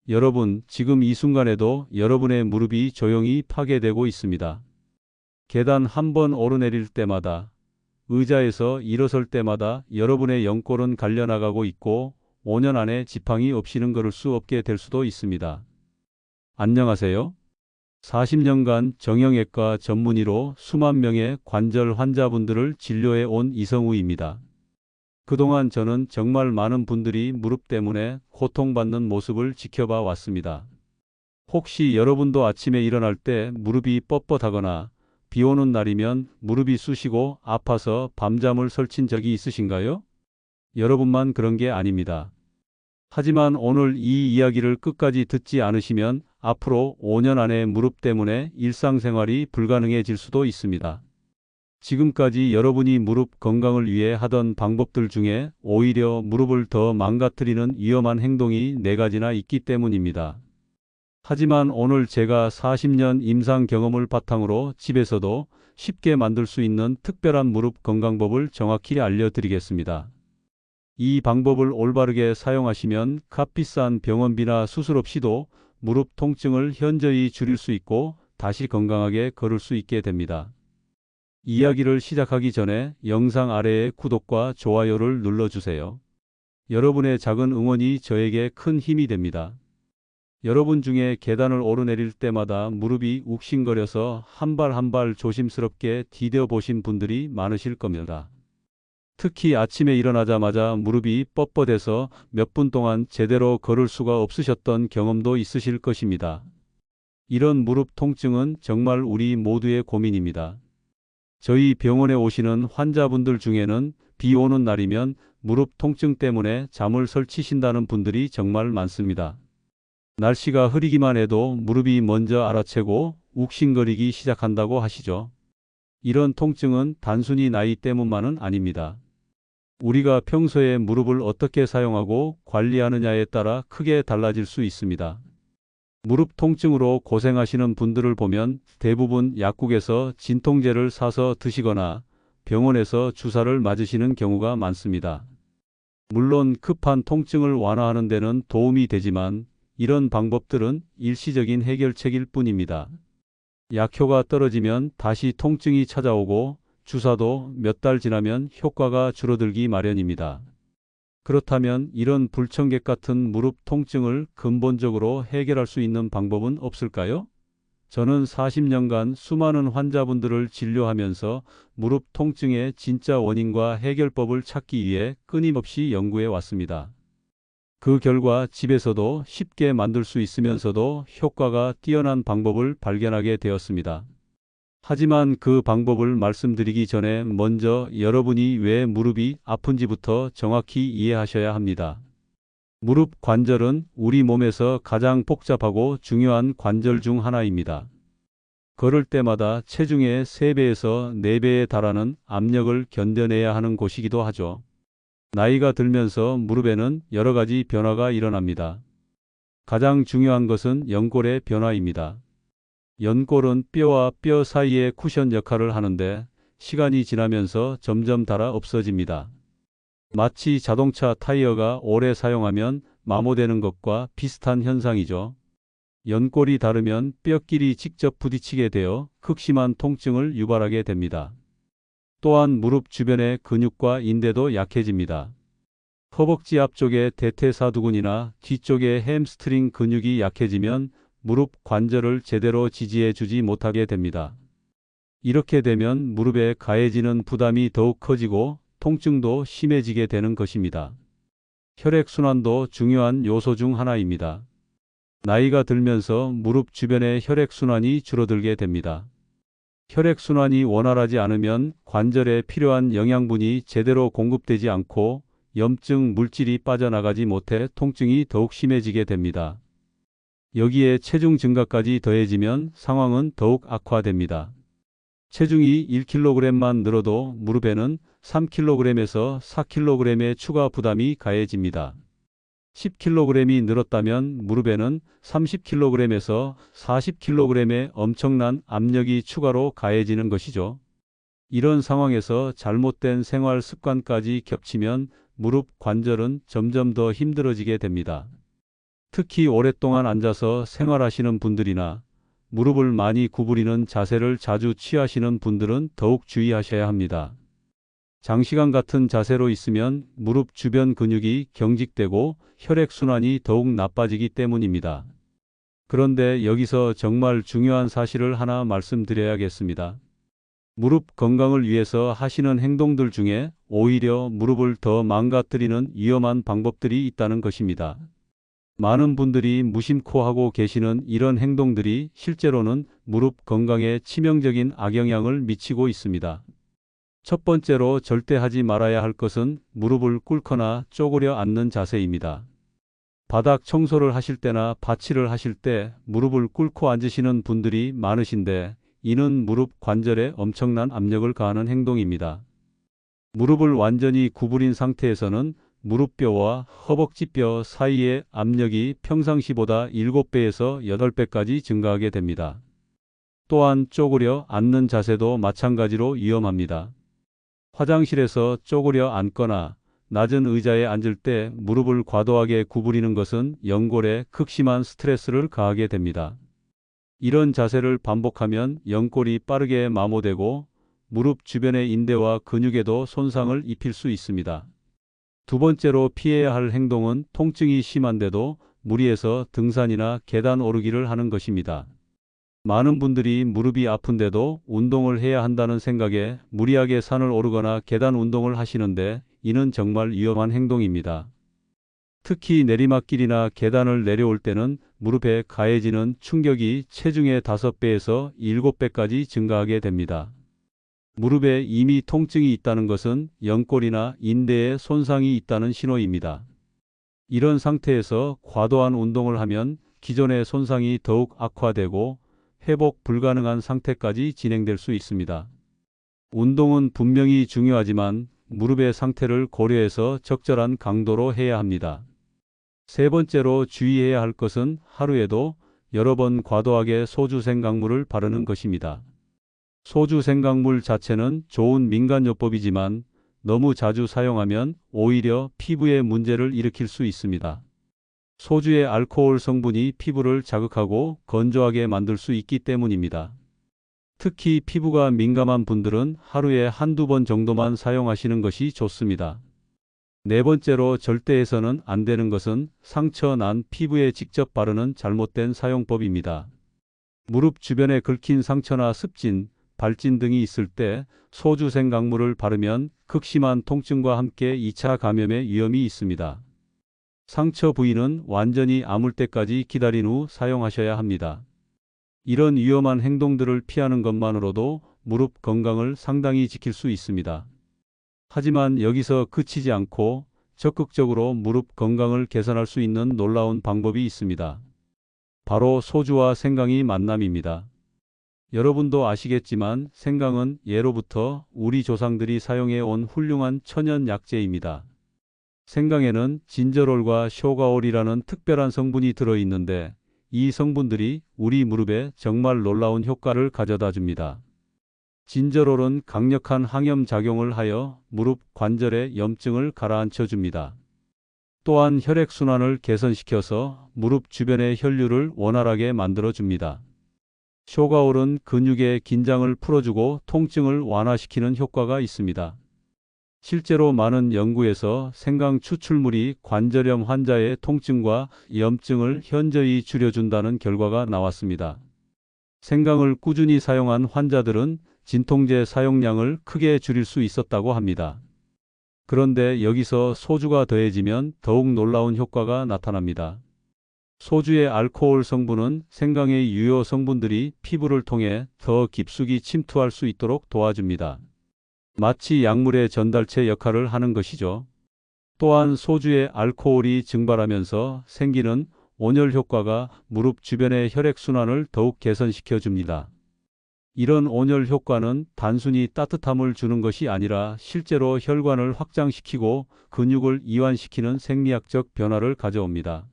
여러분, 지금 이 순간에도 여러분의 무릎이 조용히 파괴되고 있습니다. 계단 한 번 오르내릴 때마다, 의자에서 일어설 때마다 여러분의 영골은 갈려나가고 있고 5년 안에 지팡이 없이는 걸을 수 없게 될 수도 있습니다. 안녕하세요. 40년간 정형외과 전문의로 수만 명의 관절 환자분들을 진료해 온 이성우입니다. 그동안 저는 정말 많은 분들이 무릎 때문에 고통받는 모습을 지켜봐 왔습니다. 혹시 여러분도 아침에 일어날 때 무릎이 뻣뻣하거나 비 오는 날이면 무릎이 쑤시고 아파서 밤잠을 설친 적이 있으신가요? 여러분만 그런 게 아닙니다. 하지만 오늘 이 이야기를 끝까지 듣지 않으시면 앞으로 5년 안에 무릎 때문에 일상생활이 불가능해질 수도 있습니다. 지금까지 여러분이 무릎 건강을 위해 하던 방법들 중에 오히려 무릎을 더 망가뜨리는 위험한 행동이 4가지나 있기 때문입니다. 하지만 오늘 제가 40년 임상 경험을 바탕으로 집에서도 쉽게 만들 수 있는 특별한 무릎 건강법을 정확히 알려드리겠습니다. 이 방법을 올바르게 사용하시면 값비싼 병원비나 수술 없이도 무릎 통증을 현저히 줄일 수 있고 다시 건강하게 걸을 수 있게 됩니다. 이야기를 시작하기 전에 영상 아래에 구독과 좋아요를 눌러주세요. 여러분의 작은 응원이 저에게 큰 힘이 됩니다. 여러분 중에 계단을 오르내릴 때마다 무릎이 욱신거려서 한 발 한 발 조심스럽게 디뎌 보신 분들이 많으실 겁니다. 특히 아침에 일어나자마자 무릎이 뻣뻣해서 몇 분 동안 제대로 걸을 수가 없으셨던 경험도 있으실 것입니다. 이런 무릎 통증은 정말 우리 모두의 고민입니다. 저희 병원에 오시는 환자분들 중에는 비 오는 날이면 무릎 통증 때문에 잠을 설치신다는 분들이 정말 많습니다. 날씨가 흐리기만 해도 무릎이 먼저 알아채고 욱신거리기 시작한다고 하시죠. 이런 통증은 단순히 나이 때문만은 아닙니다. 우리가 평소에 무릎을 어떻게 사용하고 관리하느냐에 따라 크게 달라질 수 있습니다. 무릎 통증으로 고생하시는 분들을 보면 대부분 약국에서 진통제를 사서 드시거나 병원에서 주사를 맞으시는 경우가 많습니다. 물론 급한 통증을 완화하는 데는 도움이 되지만 이런 방법들은 일시적인 해결책일 뿐입니다. 약효가 떨어지면 다시 통증이 찾아오고 주사도 몇 달 지나면 효과가 줄어들기 마련입니다. 그렇다면 이런 불청객 같은 무릎 통증을 근본적으로 해결할 수 있는 방법은 없을까요? 저는 40년간 수많은 환자분들을 진료하면서 무릎 통증의 진짜 원인과 해결법을 찾기 위해 끊임없이 연구해 왔습니다. 그 결과 집에서도 쉽게 만들 수 있으면서도 효과가 뛰어난 방법을 발견하게 되었습니다. 하지만 그 방법을 말씀드리기 전에 먼저 여러분이 왜 무릎이 아픈지부터 정확히 이해하셔야 합니다. 무릎 관절은 우리 몸에서 가장 복잡하고 중요한 관절 중 하나입니다. 걸을 때마다 체중의 3배에서 4배에 달하는 압력을 견뎌내야 하는 곳이기도 하죠. 나이가 들면서 무릎에는 여러 가지 변화가 일어납니다. 가장 중요한 것은 연골의 변화입니다. 연골은 뼈와 뼈 사이의 쿠션 역할을 하는데 시간이 지나면서 점점 닳아 없어집니다. 마치 자동차 타이어가 오래 사용하면 마모되는 것과 비슷한 현상이죠. 연골이 닳으면 뼈끼리 직접 부딪히게 되어 극심한 통증을 유발하게 됩니다. 또한 무릎 주변의 근육과 인대도 약해집니다. 허벅지 앞쪽의 대퇴사두근이나 뒤쪽의 햄스트링 근육이 약해지면 무릎 관절을 제대로 지지해 주지 못하게 됩니다. 이렇게 되면 무릎에 가해지는 부담이 더욱 커지고 통증도 심해지게 되는 것입니다. 혈액순환도 중요한 요소 중 하나입니다. 나이가 들면서 무릎 주변의 혈액순환이 줄어들게 됩니다. 혈액순환이 원활하지 않으면 관절에 필요한 영양분이 제대로 공급되지 않고 염증 물질이 빠져나가지 못해 통증이 더욱 심해지게 됩니다. 여기에 체중 증가까지 더해지면 상황은 더욱 악화됩니다. 체중이 1kg만 늘어도 무릎에는 3kg에서 4kg의 추가 부담이 가해집니다. 10kg이 늘었다면 무릎에는 30kg에서 40kg의 엄청난 압력이 추가로 가해지는 것이죠. 이런 상황에서 잘못된 생활 습관까지 겹치면 무릎 관절은 점점 더 힘들어지게 됩니다. 특히 오랫동안 앉아서 생활하시는 분들이나 무릎을 많이 구부리는 자세를 자주 취하시는 분들은 더욱 주의하셔야 합니다. 장시간 같은 자세로 있으면 무릎 주변 근육이 경직되고 혈액순환이 더욱 나빠지기 때문입니다. 그런데 여기서 정말 중요한 사실을 하나 말씀드려야겠습니다. 무릎 건강을 위해서 하시는 행동들 중에 오히려 무릎을 더 망가뜨리는 위험한 방법들이 있다는 것입니다. 많은 분들이 무심코 하고 계시는 이런 행동들이 실제로는 무릎 건강에 치명적인 악영향을 미치고 있습니다. 첫 번째로 절대 하지 말아야 할 것은 무릎을 꿇거나 쪼그려 앉는 자세입니다. 바닥 청소를 하실 때나 받치를 하실 때 무릎을 꿇고 앉으시는 분들이 많으신데 이는 무릎 관절에 엄청난 압력을 가하는 행동입니다. 무릎을 완전히 구부린 상태에서는 무릎뼈와 허벅지뼈 사이의 압력이 평상시보다 7배에서 8배까지 증가하게 됩니다. 또한 쪼그려 앉는 자세도 마찬가지로 위험합니다. 화장실에서 쪼그려 앉거나 낮은 의자에 앉을 때 무릎을 과도하게 구부리는 것은 연골에 극심한 스트레스를 가하게 됩니다. 이런 자세를 반복하면 연골이 빠르게 마모되고 무릎 주변의 인대와 근육에도 손상을 입힐 수 있습니다. 두 번째로 피해야 할 행동은 통증이 심한데도 무리해서 등산이나 계단 오르기를 하는 것입니다. 많은 분들이 무릎이 아픈데도 운동을 해야 한다는 생각에 무리하게 산을 오르거나 계단 운동을 하시는데 이는 정말 위험한 행동입니다. 특히 내리막길이나 계단을 내려올 때는 무릎에 가해지는 충격이 체중의 5배에서 7배까지 증가하게 됩니다. 무릎에 이미 통증이 있다는 것은 연골이나 인대에 손상이 있다는 신호입니다. 이런 상태에서 과도한 운동을 하면 기존의 손상이 더욱 악화되고 회복 불가능한 상태까지 진행될 수 있습니다. 운동은 분명히 중요하지만 무릎의 상태를 고려해서 적절한 강도로 해야 합니다. 세 번째로 주의해야 할 것은 하루에도 여러 번 과도하게 소주 생강물을 바르는 것입니다. 소주 생강물 자체는 좋은 민간요법이지만 너무 자주 사용하면 오히려 피부에 문제를 일으킬 수 있습니다. 소주의 알코올 성분이 피부를 자극하고 건조하게 만들 수 있기 때문입니다. 특히 피부가 민감한 분들은 하루에 한두 번 정도만 사용하시는 것이 좋습니다. 네 번째로 절대 해서는 안 되는 것은 상처 난 피부에 직접 바르는 잘못된 사용법입니다. 무릎 주변에 긁힌 상처나 습진, 발진 등이 있을 때 소주 생강물을 바르면 극심한 통증과 함께 2차 감염의 위험이 있습니다. 상처 부위는 완전히 아물 때까지 기다린 후 사용하셔야 합니다. 이런 위험한 행동들을 피하는 것만으로도 무릎 건강을 상당히 지킬 수 있습니다. 하지만 여기서 그치지 않고 적극적으로 무릎 건강을 개선할 수 있는 놀라운 방법이 있습니다. 바로 소주와 생강의 만남입니다. 여러분도 아시겠지만 생강은 예로부터 우리 조상들이 사용해 온 훌륭한 천연 약재입니다. 생강에는 진저롤과 쇼가올이라는 특별한 성분이 들어있는데 이 성분들이 우리 무릎에 정말 놀라운 효과를 가져다 줍니다. 진저롤은 강력한 항염 작용을 하여 무릎 관절의 염증을 가라앉혀 줍니다. 또한 혈액순환을 개선시켜서 무릎 주변의 혈류를 원활하게 만들어 줍니다. 쇼가올은 근육의 긴장을 풀어주고 통증을 완화시키는 효과가 있습니다. 실제로 많은 연구에서 생강 추출물이 관절염 환자의 통증과 염증을 현저히 줄여준다는 결과가 나왔습니다. 생강을 꾸준히 사용한 환자들은 진통제 사용량을 크게 줄일 수 있었다고 합니다. 그런데 여기서 소주가 더해지면 더욱 놀라운 효과가 나타납니다. 소주의 알코올 성분은 생강의 유효 성분들이 피부를 통해 더 깊숙이 침투할 수 있도록 도와줍니다. 마치 약물의 전달체 역할을 하는 것이죠. 또한 소주의 알코올이 증발하면서 생기는 온열 효과가 무릎 주변의 혈액순환을 더욱 개선시켜 줍니다. 이런 온열 효과는 단순히 따뜻함을 주는 것이 아니라 실제로 혈관을 확장시키고 근육을 이완시키는 생리학적 변화를 가져옵니다.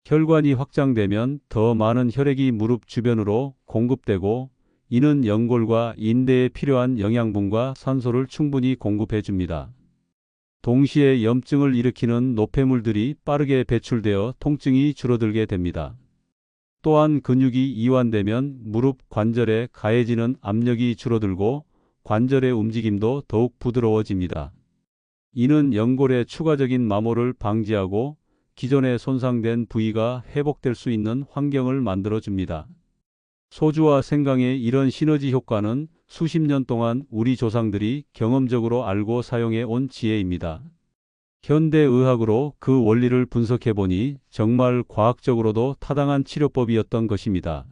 혈관이 확장되면 더 많은 혈액이 무릎 주변으로 공급되고 이는 연골과 인대에 필요한 영양분과 산소를 충분히 공급해 줍니다. 동시에 염증을 일으키는 노폐물들이 빠르게 배출되어 통증이 줄어들게 됩니다. 또한 근육이 이완되면 무릎 관절에 가해지는 압력이 줄어들고 관절의 움직임도 더욱 부드러워집니다. 이는 연골의 추가적인 마모를 방지하고 기존에 손상된 부위가 회복될 수 있는 환경을 만들어줍니다. 소주와 생강의 이런 시너지 효과는 수십 년 동안 우리 조상들이 경험적으로 알고 사용해 온 지혜입니다. 현대의학으로 그 원리를 분석해 보니 정말 과학적으로도 타당한 치료법이었던 것입니다.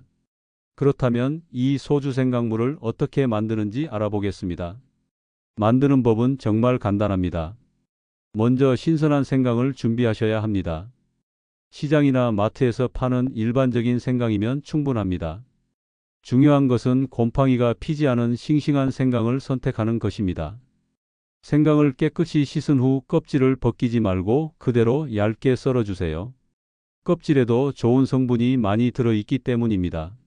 그렇다면 이 소주 생강물을 어떻게 만드는지 알아보겠습니다. 만드는 법은 정말 간단합니다. 먼저 신선한 생강을 준비하셔야 합니다. 시장이나 마트에서 파는 일반적인 생강이면 충분합니다. 중요한 것은 곰팡이가 피지 않은 싱싱한 생강을 선택하는 것입니다. 생강을 깨끗이 씻은 후 껍질을 벗기지 말고 그대로 얇게 썰어주세요. 껍질에도 좋은 성분이 많이 들어있기 때문입니다.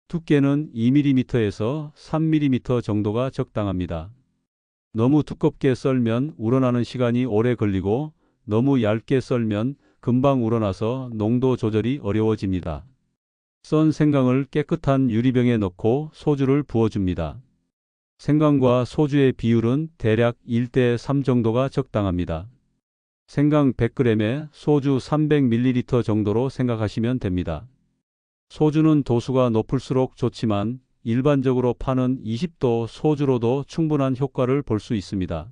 두께는 2mm에서 3mm 정도가 적당합니다. 너무 두껍게 썰면 우러나는 시간이 오래 걸리고 너무 얇게 썰면 금방 우러나서 농도 조절이 어려워집니다. 썬 생강을 깨끗한 유리병에 넣고 소주를 부어줍니다. 생강과 소주의 비율은 대략 1대3 정도가 적당합니다. 생강 100g에 소주 300ml 정도로 생각하시면 됩니다. 소주는 도수가 높을수록 좋지만 일반적으로 파는 20도 소주로도 충분한 효과를 볼 수 있습니다.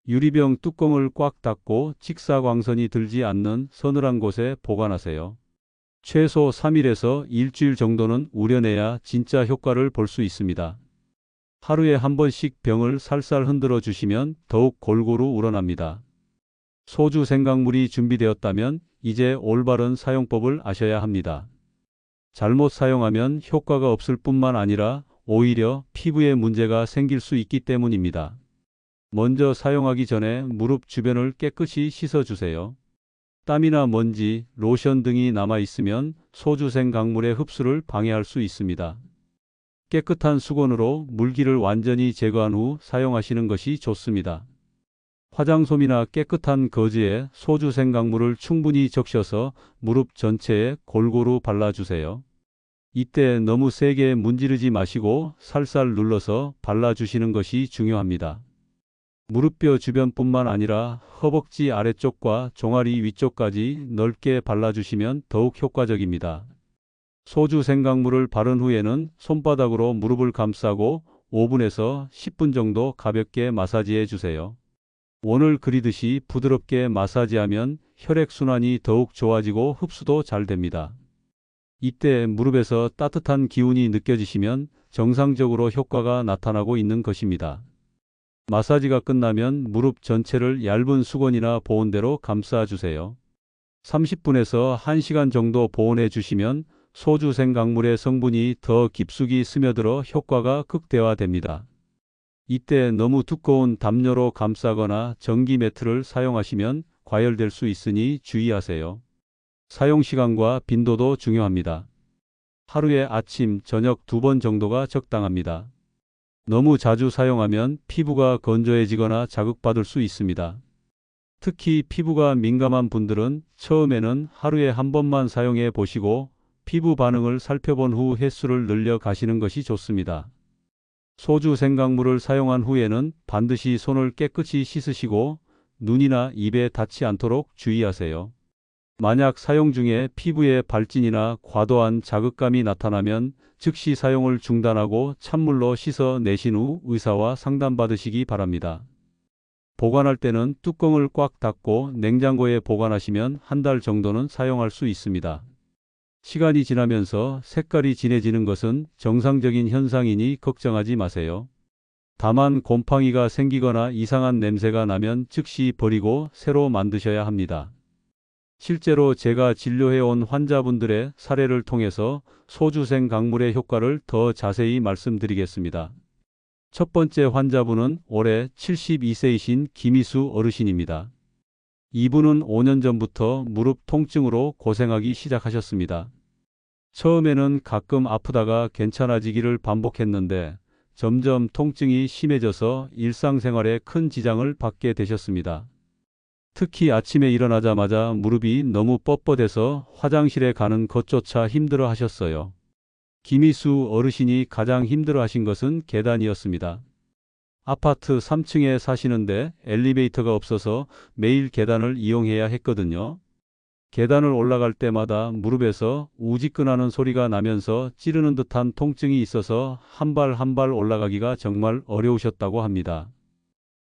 유리병 뚜껑을 꽉 닫고 직사광선이 들지 않는 서늘한 곳에 보관하세요. 최소 3일에서 일주일 정도는 우려내야 진짜 효과를 볼 수 있습니다. 하루에 한 번씩 병을 살살 흔들어 주시면 더욱 골고루 우러납니다. 소주 생강물이 준비되었다면 이제 올바른 사용법을 아셔야 합니다. 잘못 사용하면 효과가 없을 뿐만 아니라 오히려 피부에 문제가 생길 수 있기 때문입니다. 먼저 사용하기 전에 무릎 주변을 깨끗이 씻어주세요. 땀이나 먼지, 로션 등이 남아있으면 소주 생강물의 흡수를 방해할 수 있습니다. 깨끗한 수건으로 물기를 완전히 제거한 후 사용하시는 것이 좋습니다. 화장솜이나 깨끗한 거즈에 소주 생강물을 충분히 적셔서 무릎 전체에 골고루 발라주세요. 이때 너무 세게 문지르지 마시고 살살 눌러서 발라주시는 것이 중요합니다. 무릎뼈 주변뿐만 아니라 허벅지 아래쪽과 종아리 위쪽까지 넓게 발라주시면 더욱 효과적입니다. 소주 생강물을 바른 후에는 손바닥으로 무릎을 감싸고 5분에서 10분 정도 가볍게 마사지해 주세요. 원을 그리듯이 부드럽게 마사지하면 혈액순환이 더욱 좋아지고 흡수도 잘 됩니다. 이때 무릎에서 따뜻한 기운이 느껴지시면 정상적으로 효과가 나타나고 있는 것입니다. 마사지가 끝나면 무릎 전체를 얇은 수건이나 보온대로 감싸주세요. 30분에서 1시간 정도 보온해 주시면 소주 생강물의 성분이 더 깊숙이 스며들어 효과가 극대화됩니다. 이때 너무 두꺼운 담요로 감싸거나 전기 매트를 사용하시면 과열될 수 있으니 주의하세요. 사용 시간과 빈도도 중요합니다. 하루에 아침, 저녁 2번 정도가 적당합니다. 너무 자주 사용하면 피부가 건조해지거나 자극받을 수 있습니다. 특히 피부가 민감한 분들은 처음에는 하루에 한 번만 사용해 보시고 피부 반응을 살펴본 후 횟수를 늘려 가시는 것이 좋습니다. 소주 생강물을 사용한 후에는 반드시 손을 깨끗이 씻으시고 눈이나 입에 닿지 않도록 주의하세요. 만약 사용 중에 피부에 발진이나 과도한 자극감이 나타나면 즉시 사용을 중단하고 찬물로 씻어 내신 후 의사와 상담받으시기 바랍니다. 보관할 때는 뚜껑을 꽉 닫고 냉장고에 보관하시면 한 달 정도는 사용할 수 있습니다. 시간이 지나면서 색깔이 진해지는 것은 정상적인 현상이니 걱정하지 마세요. 다만 곰팡이가 생기거나 이상한 냄새가 나면 즉시 버리고 새로 만드셔야 합니다. 실제로 제가 진료해온 환자분들의 사례를 통해서 소주 생강물의 효과를 더 자세히 말씀드리겠습니다. 첫 번째 환자분은 올해 72세이신 김희수 어르신입니다. 이분은 5년 전부터 무릎 통증으로 고생하기 시작하셨습니다. 처음에는 가끔 아프다가 괜찮아지기를 반복했는데 점점 통증이 심해져서 일상생활에 큰 지장을 받게 되셨습니다. 특히 아침에 일어나자마자 무릎이 너무 뻣뻣해서 화장실에 가는 것조차 힘들어 하셨어요. 김희수 어르신이 가장 힘들어 하신 것은 계단이었습니다. 아파트 3층에 사시는데 엘리베이터가 없어서 매일 계단을 이용해야 했거든요. 계단을 올라갈 때마다 무릎에서 우지끈하는 소리가 나면서 찌르는 듯한 통증이 있어서 한 발 한 발 올라가기가 정말 어려우셨다고 합니다.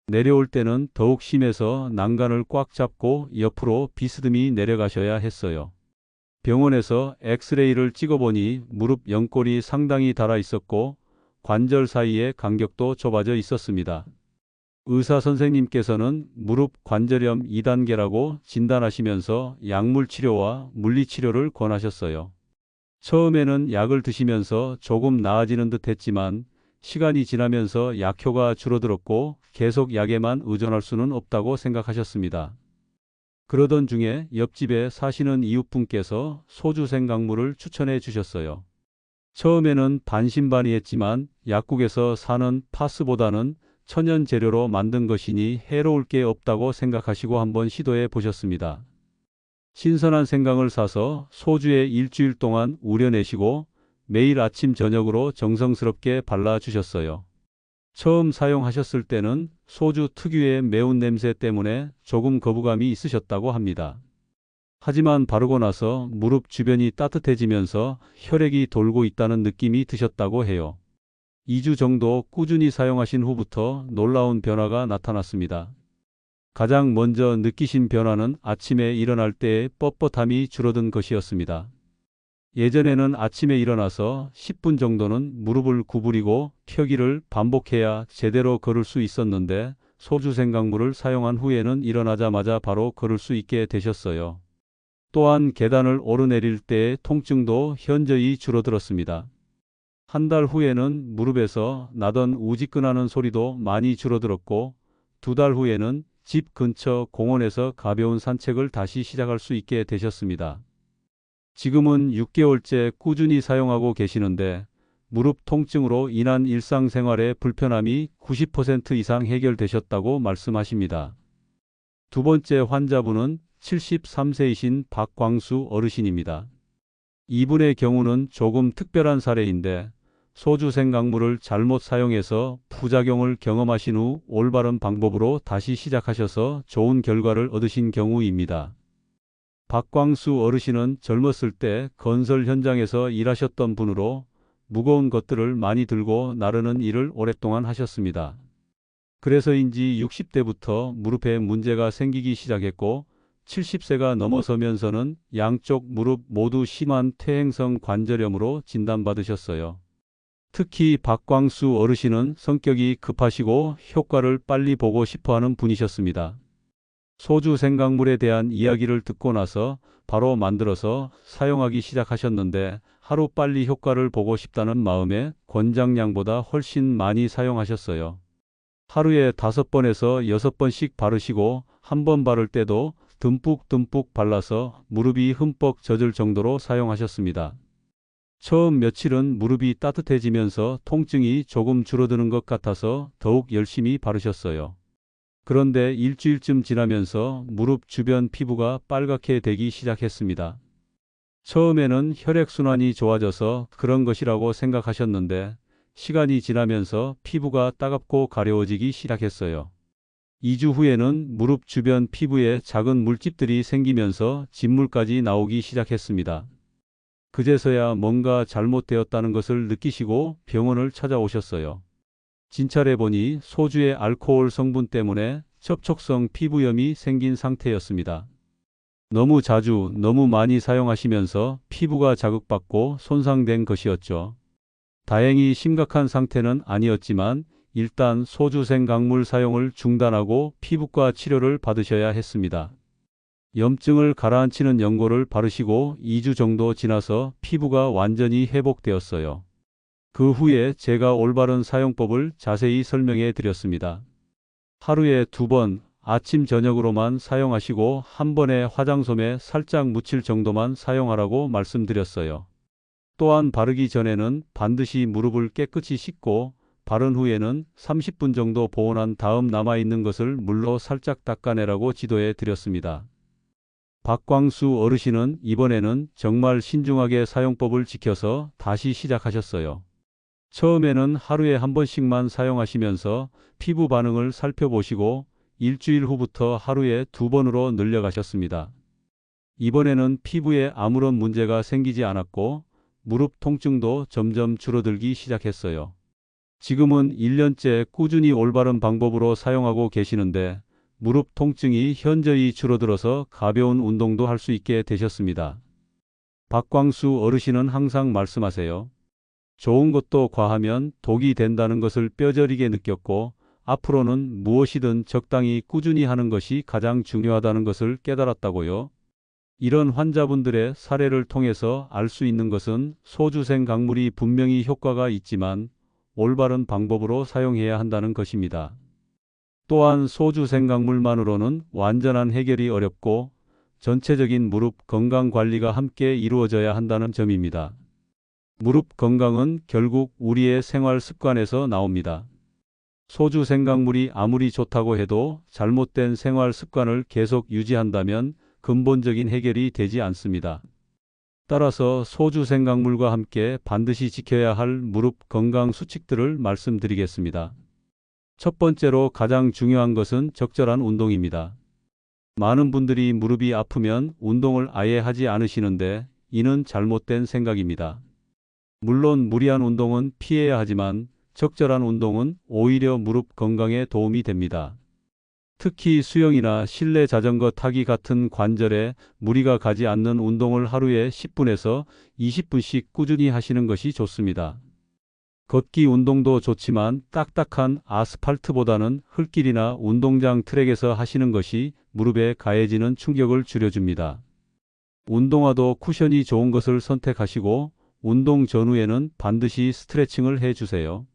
내려올 때는 더욱 심해서 난간을 꽉 잡고 옆으로 비스듬히 내려가셔야 했어요. 병원에서 엑스레이를 찍어보니 무릎 연골이 상당히 닳아 있었고 관절 사이의 간격도 좁아져 있었습니다. 의사 선생님께서는 무릎 관절염 2단계라고 진단하시면서 약물 치료와 물리 치료를 권하셨어요. 처음에는 약을 드시면서 조금 나아지는 듯 했지만 시간이 지나면서 약효가 줄어들었고 계속 약에만 의존할 수는 없다고 생각하셨습니다. 그러던 중에 옆집에 사시는 이웃분께서 소주 생강물을 추천해 주셨어요. 처음에는 반신반의했지만 약국에서 사는 파스보다는 천연 재료로 만든 것이니 해로울 게 없다고 생각하시고 한번 시도해 보셨습니다. 신선한 생강을 사서 소주에 일주일 동안 우려내시고 매일 아침 저녁으로 정성스럽게 발라주셨어요. 처음 사용하셨을 때는 소주 특유의 매운 냄새 때문에 조금 거부감이 있으셨다고 합니다. 하지만 바르고 나서 무릎 주변이 따뜻해지면서 혈액이 돌고 있다는 느낌이 드셨다고 해요. 2주 정도 꾸준히 사용하신 후부터 놀라운 변화가 나타났습니다. 가장 먼저 느끼신 변화는 아침에 일어날 때의 뻣뻣함이 줄어든 것이었습니다. 예전에는 아침에 일어나서 10분 정도는 무릎을 구부리고 펴기를 반복해야 제대로 걸을 수 있었는데 소주 생강물을 사용한 후에는 일어나자마자 바로 걸을 수 있게 되셨어요. 또한 계단을 오르내릴 때의 통증도 현저히 줄어들었습니다. 한 달 후에는 무릎에서 나던 우지끈하는 소리도 많이 줄어들었고 2달 후에는 집 근처 공원에서 가벼운 산책을 다시 시작할 수 있게 되셨습니다. 지금은 6개월째 꾸준히 사용하고 계시는데 무릎 통증으로 인한 일상생활의 불편함이 90% 이상 해결되셨다고 말씀하십니다. 두 번째 환자분은 73세이신 박광수 어르신입니다. 이분의 경우는 조금 특별한 사례인데 소주 생강물을 잘못 사용해서 부작용을 경험하신 후 올바른 방법으로 다시 시작하셔서 좋은 결과를 얻으신 경우입니다. 박광수 어르신은 젊었을 때 건설 현장에서 일하셨던 분으로 무거운 것들을 많이 들고 나르는 일을 오랫동안 하셨습니다. 그래서인지 60대부터 무릎에 문제가 생기기 시작했고 70세가 넘어서면서는 양쪽 무릎 모두 심한 퇴행성 관절염으로 진단받으셨어요. 특히 박광수 어르신은 성격이 급하시고 효과를 빨리 보고 싶어하는 분이셨습니다. 소주 생강물에 대한 이야기를 듣고 나서 바로 만들어서 사용하기 시작하셨는데 하루 빨리 효과를 보고 싶다는 마음에 권장량보다 훨씬 많이 사용하셨어요. 하루에 5번에서 6번씩 바르시고 한 번 바를 때도 듬뿍듬뿍 발라서 무릎이 흠뻑 젖을 정도로 사용하셨습니다. 처음 며칠은 무릎이 따뜻해지면서 통증이 조금 줄어드는 것 같아서 더욱 열심히 바르셨어요. 그런데 일주일쯤 지나면서 무릎 주변 피부가 빨갛게 되기 시작했습니다. 처음에는 혈액순환이 좋아져서 그런 것이라고 생각하셨는데 시간이 지나면서 피부가 따갑고 가려워지기 시작했어요. 2주 후에는 무릎 주변 피부에 작은 물집들이 생기면서 진물까지 나오기 시작했습니다. 그제서야 뭔가 잘못되었다는 것을 느끼시고 병원을 찾아오셨어요. 진찰해 보니 소주의 알코올 성분 때문에 접촉성 피부염이 생긴 상태였습니다. 너무 자주, 너무 많이 사용하시면서 피부가 자극받고 손상된 것이었죠. 다행히 심각한 상태는 아니었지만 일단 소주 생강물 사용을 중단하고 피부과 치료를 받으셔야 했습니다. 염증을 가라앉히는 연고를 바르시고 2주 정도 지나서 피부가 완전히 회복되었어요. 그 후에 제가 올바른 사용법을 자세히 설명해 드렸습니다. 하루에 2번 아침 저녁으로만 사용하시고 한 번에 화장솜에 살짝 묻힐 정도만 사용하라고 말씀드렸어요. 또한 바르기 전에는 반드시 무릎을 깨끗이 씻고 바른 후에는 30분 정도 보온한 다음 남아있는 것을 물로 살짝 닦아내라고 지도해 드렸습니다. 박광수 어르신은 이번에는 정말 신중하게 사용법을 지켜서 다시 시작하셨어요. 처음에는 하루에 한 번씩만 사용하시면서 피부 반응을 살펴보시고 일주일 후부터 하루에 2번으로 늘려가셨습니다. 이번에는 피부에 아무런 문제가 생기지 않았고 무릎 통증도 점점 줄어들기 시작했어요. 지금은 1년째 꾸준히 올바른 방법으로 사용하고 계시는데 무릎 통증이 현저히 줄어들어서 가벼운 운동도 할 수 있게 되셨습니다. 박광수 어르신은 항상 말씀하세요. 좋은 것도 과하면 독이 된다는 것을 뼈저리게 느꼈고 앞으로는 무엇이든 적당히 꾸준히 하는 것이 가장 중요하다는 것을 깨달았다고요. 이런 환자분들의 사례를 통해서 알 수 있는 것은 소주생 강물이 분명히 효과가 있지만 올바른 방법으로 사용해야 한다는 것입니다. 또한 소주 생강물만으로는 완전한 해결이 어렵고 전체적인 무릎 건강 관리가 함께 이루어져야 한다는 점입니다. 무릎 건강은 결국 우리의 생활 습관에서 나옵니다. 소주 생강물이 아무리 좋다고 해도 잘못된 생활 습관을 계속 유지한다면 근본적인 해결이 되지 않습니다. 따라서 소주 생강물과 함께 반드시 지켜야 할 무릎 건강 수칙들을 말씀드리겠습니다. 첫 번째로 가장 중요한 것은 적절한 운동입니다. 많은 분들이 무릎이 아프면 운동을 아예 하지 않으시는데 이는 잘못된 생각입니다. 물론 무리한 운동은 피해야 하지만 적절한 운동은 오히려 무릎 건강에 도움이 됩니다. 특히 수영이나 실내 자전거 타기 같은 관절에 무리가 가지 않는 운동을 하루에 10분에서 20분씩 꾸준히 하시는 것이 좋습니다. 걷기 운동도 좋지만 딱딱한 아스팔트보다는 흙길이나 운동장 트랙에서 하시는 것이 무릎에 가해지는 충격을 줄여줍니다. 운동화도 쿠션이 좋은 것을 선택하시고 운동 전후에는 반드시 스트레칭을 해주세요.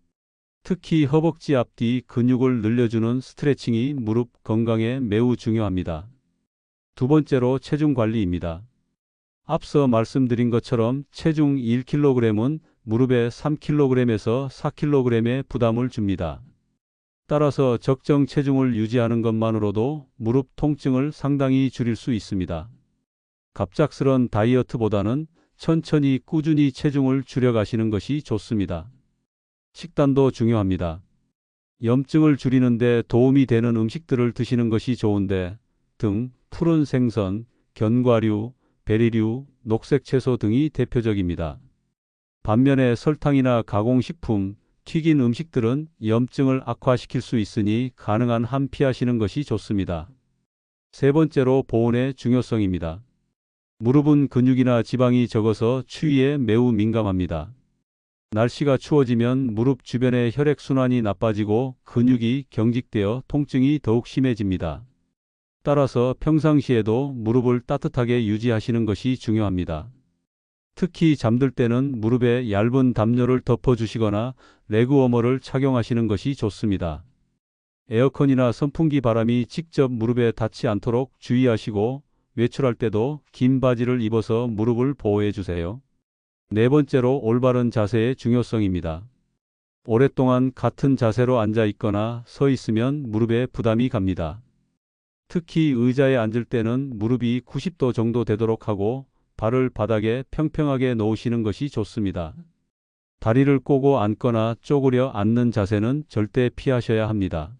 특히 허벅지 앞뒤 근육을 늘려주는 스트레칭이 무릎 건강에 매우 중요합니다. 두 번째로 체중 관리입니다. 앞서 말씀드린 것처럼 체중 1kg은 무릎에 3kg에서 4kg의 부담을 줍니다. 따라서 적정 체중을 유지하는 것만으로도 무릎 통증을 상당히 줄일 수 있습니다. 갑작스런 다이어트보다는 천천히 꾸준히 체중을 줄여가시는 것이 좋습니다. 식단도 중요합니다. 염증을 줄이는 데 도움이 되는 음식들을 드시는 것이 좋은데 등, 푸른 생선, 견과류, 베리류, 녹색 채소 등이 대표적입니다. 반면에 설탕이나 가공식품, 튀긴 음식들은 염증을 악화시킬 수 있으니 가능한 한 피하시는 것이 좋습니다. 세 번째로 보온의 중요성입니다. 무릎은 근육이나 지방이 적어서 추위에 매우 민감합니다. 날씨가 추워지면 무릎 주변의 혈액순환이 나빠지고 근육이 경직되어 통증이 더욱 심해집니다. 따라서 평상시에도 무릎을 따뜻하게 유지하시는 것이 중요합니다. 특히 잠들 때는 무릎에 얇은 담요를 덮어주시거나 레그워머를 착용하시는 것이 좋습니다. 에어컨이나 선풍기 바람이 직접 무릎에 닿지 않도록 주의하시고 외출할 때도 긴 바지를 입어서 무릎을 보호해 주세요. 네 번째로 올바른 자세의 중요성입니다. 오랫동안 같은 자세로 앉아 있거나 서 있으면 무릎에 부담이 갑니다. 특히 의자에 앉을 때는 무릎이 90도 정도 되도록 하고 발을 바닥에 평평하게 놓으시는 것이 좋습니다. 다리를 꼬고 앉거나 쪼그려 앉는 자세는 절대 피하셔야 합니다.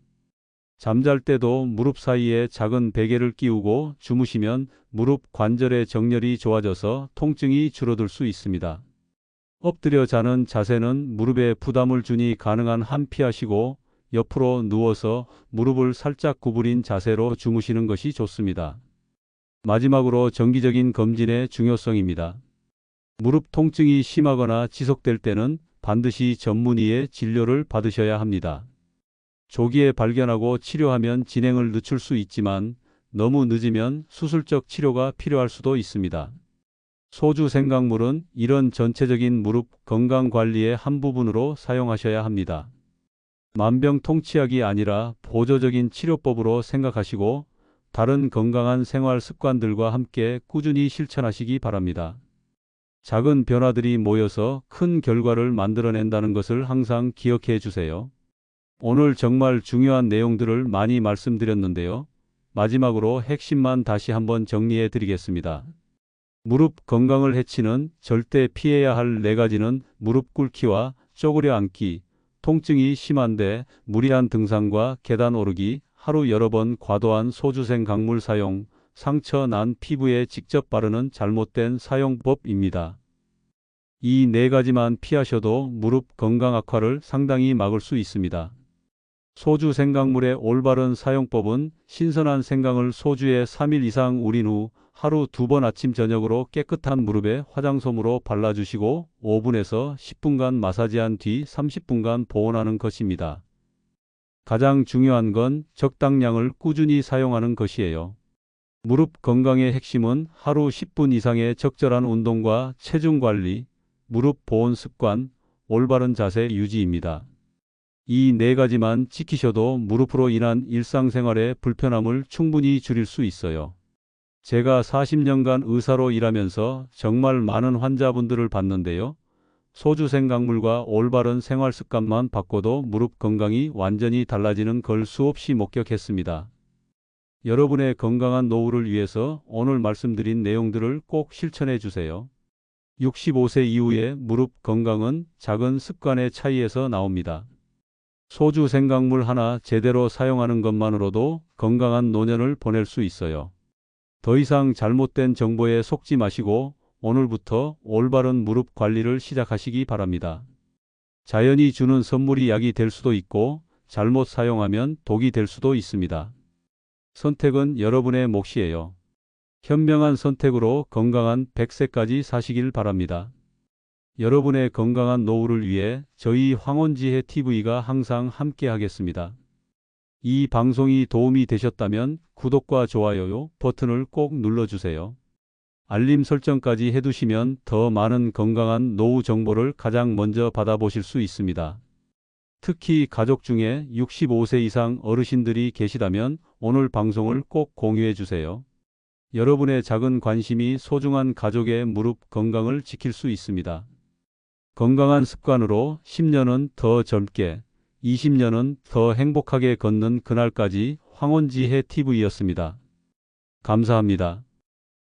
잠잘 때도 무릎 사이에 작은 베개를 끼우고 주무시면 무릎 관절의 정렬이 좋아져서 통증이 줄어들 수 있습니다. 엎드려 자는 자세는 무릎에 부담을 주니 가능한 한 피하시고 옆으로 누워서 무릎을 살짝 구부린 자세로 주무시는 것이 좋습니다. 마지막으로 정기적인 검진의 중요성입니다. 무릎 통증이 심하거나 지속될 때는 반드시 전문의의 진료를 받으셔야 합니다. 조기에 발견하고 치료하면 진행을 늦출 수 있지만 너무 늦으면 수술적 치료가 필요할 수도 있습니다. 소주 생강물은 이런 전체적인 무릎 건강 관리의 한 부분으로 사용하셔야 합니다. 만병통치약이 아니라 보조적인 치료법으로 생각하시고 다른 건강한 생활 습관들과 함께 꾸준히 실천하시기 바랍니다. 작은 변화들이 모여서 큰 결과를 만들어낸다는 것을 항상 기억해 주세요. 오늘 정말 중요한 내용들을 많이 말씀드렸는데요. 마지막으로 핵심만 다시 한번 정리해 드리겠습니다. 무릎 건강을 해치는 절대 피해야 할 4가지는 무릎 꿇기와 쪼그려 앉기, 통증이 심한데 무리한 등산과 계단 오르기, 하루 여러 번 과도한 소주생 강물 사용, 상처 난 피부에 직접 바르는 잘못된 사용법입니다. 이 4가지만 피하셔도 무릎 건강 악화를 상당히 막을 수 있습니다. 소주 생강물의 올바른 사용법은 신선한 생강을 소주에 3일 이상 우린 후 하루 2번 아침 저녁으로 깨끗한 무릎에 화장솜으로 발라주시고 5분에서 10분간 마사지한 뒤 30분간 보온하는 것입니다. 가장 중요한 건 적당량을 꾸준히 사용하는 것이에요. 무릎 건강의 핵심은 하루 10분 이상의 적절한 운동과 체중 관리, 무릎 보온 습관, 올바른 자세 유지입니다. 이 4가지만 지키셔도 무릎으로 인한 일상생활의 불편함을 충분히 줄일 수 있어요. 제가 40년간 의사로 일하면서 정말 많은 환자분들을 봤는데요. 소주 생강물과 올바른 생활 습관만 바꿔도 무릎 건강이 완전히 달라지는 걸 수없이 목격했습니다. 여러분의 건강한 노후를 위해서 오늘 말씀드린 내용들을 꼭 실천해 주세요. 65세 이후의 무릎 건강은 작은 습관의 차이에서 나옵니다. 소주 생강물 하나 제대로 사용하는 것만으로도 건강한 노년을 보낼 수 있어요. 더 이상 잘못된 정보에 속지 마시고 오늘부터 올바른 무릎 관리를 시작하시기 바랍니다. 자연이 주는 선물이 약이 될 수도 있고 잘못 사용하면 독이 될 수도 있습니다. 선택은 여러분의 몫이에요. 현명한 선택으로 건강한 100세까지 사시길 바랍니다. 여러분의 건강한 노후를 위해 저희 황혼지혜 TV가 항상 함께 하겠습니다. 이 방송이 도움이 되셨다면 구독과 좋아요 버튼을 꼭 눌러주세요. 알림 설정까지 해두시면 더 많은 건강한 노후 정보를 가장 먼저 받아보실 수 있습니다. 특히 가족 중에 65세 이상 어르신들이 계시다면 오늘 방송을 꼭 공유해 주세요. 여러분의 작은 관심이 소중한 가족의 무릎 건강을 지킬 수 있습니다. 건강한 습관으로 10년은 더 젊게, 20년은 더 행복하게 걷는 그날까지 황혼지혜 TV였습니다. 감사합니다.